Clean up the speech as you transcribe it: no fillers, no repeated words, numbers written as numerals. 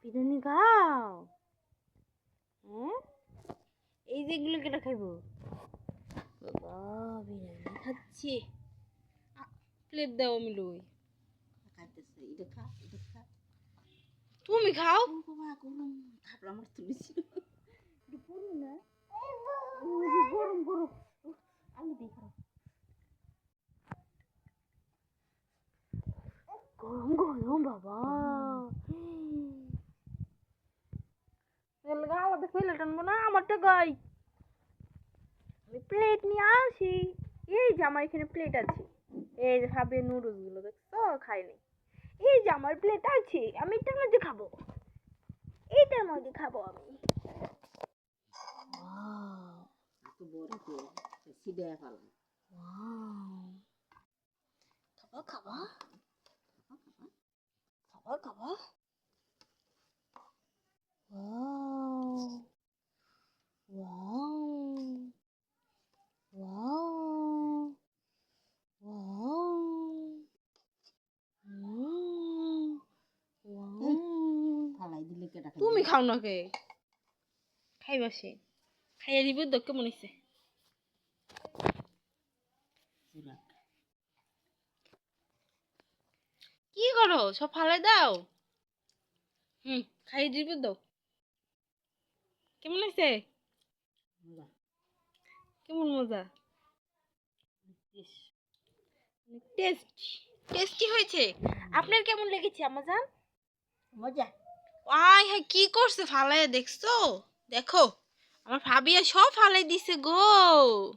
বিরিয়ানি খাও? হ্যাঁ, এই যেগুলো কেটে খাইবো? বাবা বিরিয়ানি খাচ্ছি। প্লেট দাও আমি লই। খাইতেছে এটা খা এটা খা। তুমি খাও। বাবা কোন খাবলা আমার তুলেছিল না গরম গরম আলু দিয়ে খাও। গরম গরম বাবা। আলাদা ফেলে টানবো না, আমারটা গাই। আমি প্লেট নিয়ে আসি। এই যে আমার এখানে প্লেট আছে। এই যে খাবে নুডলস গুলো দেখছো, খাইনি। এই যে আমার প্লেট আছে, আমি এটার মধ্যে খাবো। এইটার মধ্যে খাবো আমি। এত বড় তো সিধা ফেলা। খাবা খাবা খাবা খাবা। ফালাই দিলে কেটা খাই? তুমি খাও না কে? খাইবা সে খাইয়া দিব। দক্ষ মনে হচ্ছে কি করো? সব ফালাই দাও। খাইয়ে দিব দাও। কেমন হয়েছে? কেমন মজা? টেস্টি টেস্টি হয়েছে। আপনার কেমন লেগেছে আমাজান? মজা। আয় হ্যাঁ, কি করছে ফালাইয়া দেখছো? দেখো আমার ভাবিয়া সব ফালাই দিছে গো।